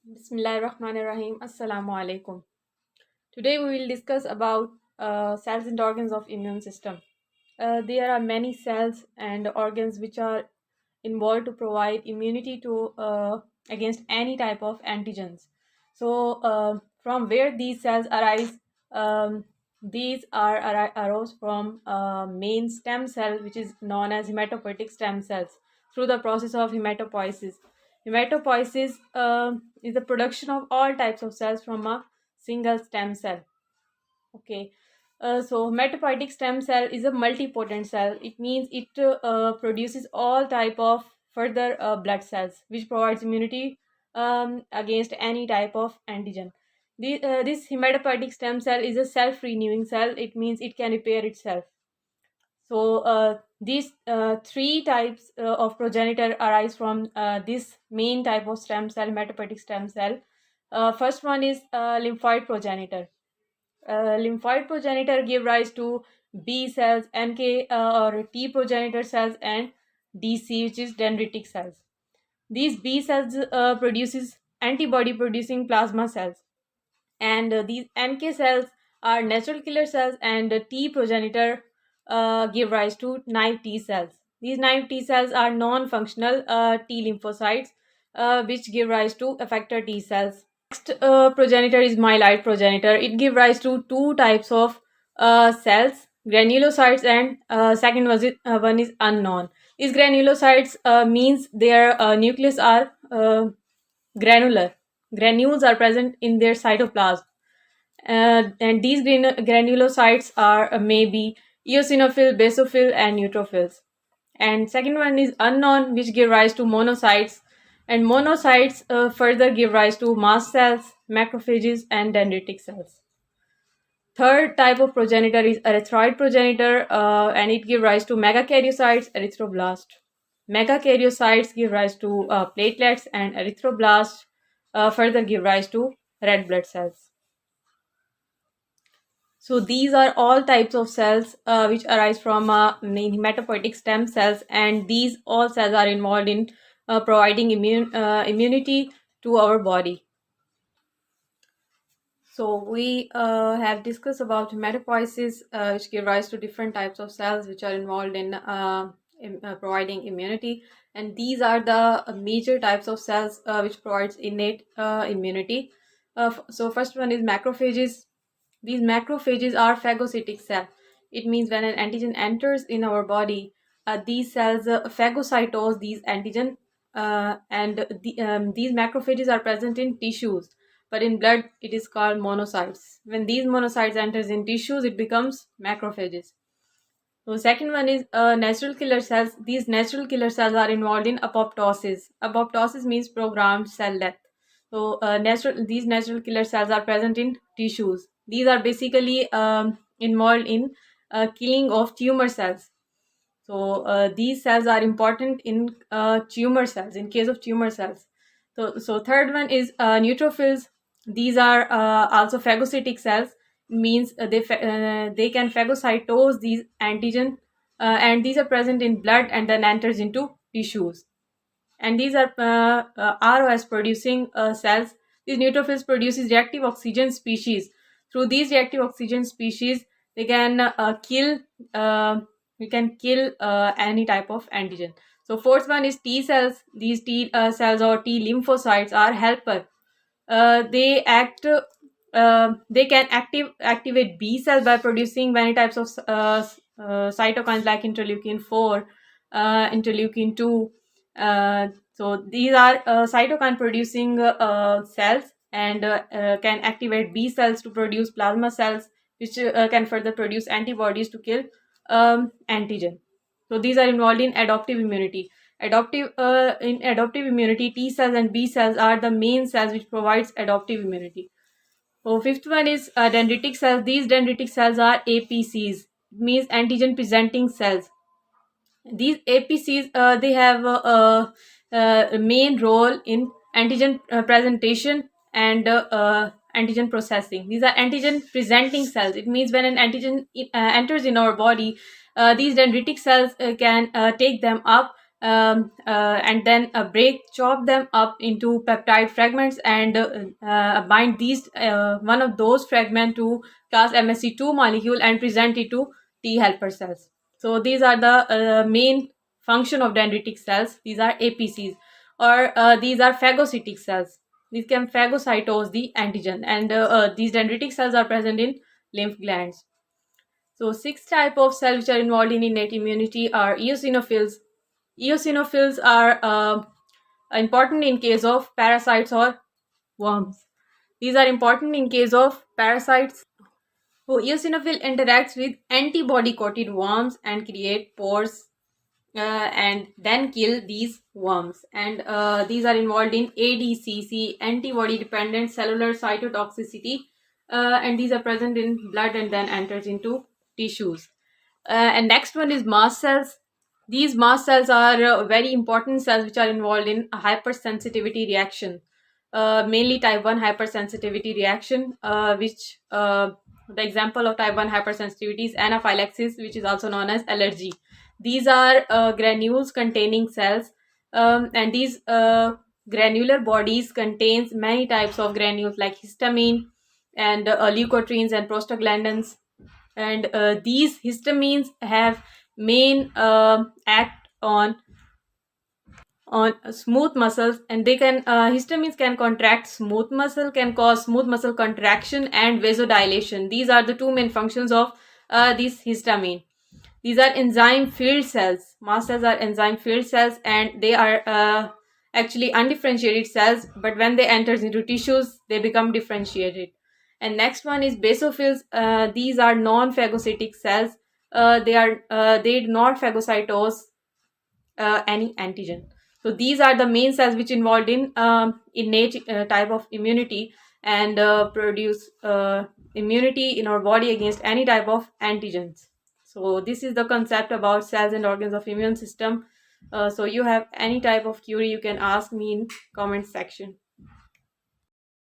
Bismillahirrahmanirrahim. Assalamu alaikum. Today we will discuss about cells and organs of immune system. There are many cells and organs which are involved to provide immunity to against any type of antigens. So from where these cells arise, these arose from main stem cell, which is known as hematopoietic stem cells, through the process of hematopoiesis. Hematopoiesis is the production of all types of cells from a single stem cell. Okay. So hematopoietic stem cell is a multipotent cell. It means it produces all type of further blood cells, which provides immunity against any type of antigen. This hematopoietic stem cell is a self-renewing cell. It means it can repair itself. So these three types of progenitor arise from this main type of stem cell, hematopoietic stem cell. First one is lymphoid progenitor. Lymphoid progenitor give rise to B cells, NK or T progenitor cells, and DC, which is dendritic cells. These B cells produces antibody producing plasma cells, and these NK cells are natural killer cells, and T progenitor give rise to naive T cells. These naive T cells are non-functional T lymphocytes, which give rise to effector T cells. Next progenitor is myeloid progenitor. It gives rise to two types of cells, granulocytes, and one is unknown. These granulocytes means their nucleus are granular. Granules are present in their cytoplasm, and these granulocytes are maybe eosinophil, basophil, and neutrophils. And second one is unknown, which give rise to monocytes, and monocytes further give rise to mast cells, macrophages, and dendritic cells. Third type of progenitor is erythroid progenitor, and it give rise to megakaryocytes, erythroblast. Megakaryocytes give rise to platelets, and erythroblasts further give rise to red blood cells. So these are all types of cells which arise from main hematopoietic stem cells, and these all cells are involved in providing immunity to our body. So we have discussed about hematopoiesis, which give rise to different types of cells which are involved in providing immunity, and these are the major types of cells which provides innate immunity. So first one is macrophages. These macrophages are phagocytic cells. It means when an antigen enters in our body, these cells phagocytose these antigen, these macrophages are present in tissues, but in blood it is called monocytes. When these monocytes enters in tissues, it becomes macrophages. So second one is natural killer cells. These natural killer cells are involved in apoptosis. Apoptosis means programmed cell death. So these natural killer cells are present in tissues. These are basically involved in killing of tumor cells. So these cells are important in tumor cells, in case of tumor cells. So third one is neutrophils. These are also phagocytic cells. Means they can phagocytose these antigen, and these are present in blood and then enters into tissues. And these are ROS producing cells. These neutrophils produces reactive oxygen species. Through these reactive oxygen species, they can kill we can kill any type of antigen. So fourth one is T cells. These T cells or T lymphocytes are helper. They can activate B cells by producing many types of cytokines like interleukin 4, interleukin 2. So these are cytokine producing cells, and can activate B cells to produce plasma cells, which can further produce antibodies to kill antigen. So these are involved in adaptive immunity. In adaptive immunity, T cells and B cells are the main cells which provides adaptive immunity. So fifth one is dendritic cells. These dendritic cells are APCs. It means antigen presenting cells. These APCs they have a main role in antigen presentation and antigen processing. These are antigen presenting cells. It means when an antigen enters in our body, these dendritic cells can take them up and then chop them up into peptide fragments and bind these one of those fragments to class MSC2 molecule and present it to T helper cells. So these are the main function of dendritic cells. These are APCs, or these are phagocytic cells. These can phagocytose the antigen, and these dendritic cells are present in lymph glands. So six type of cells which are involved in innate immunity are eosinophils. Eosinophils are important in case of parasites or worms. These are important in case of parasites. So eosinophil interacts with antibody-coated worms and create pores and then kill these worms. And these are involved in ADCC, antibody-dependent cellular cytotoxicity, and these are present in blood and then enters into tissues. And next one is mast cells. These mast cells are very important cells which are involved in a hypersensitivity reaction, mainly type 1 hypersensitivity reaction, which the example of type 1 hypersensitivity is anaphylaxis, which is also known as allergy. These are granules containing cells, and these granular bodies contains many types of granules like histamine and leukotrienes and prostaglandins, and these histamines have main act on smooth muscles, and they can histamines can contract smooth muscle, can cause smooth muscle contraction and vasodilation. These are the two main functions of this histamine. These are enzyme filled cells. Mast cells are enzyme filled cells, and they are actually undifferentiated cells, but when they enters into tissues they become differentiated. And next one is basophils. These are non-phagocytic cells. They do not phagocytose any antigen. So these are the main cells which involved in innate type of immunity and produce immunity in our body against any type of antigens. So this is the concept about cells and organs of immune system. So you have any type of query, you can ask me in comment section.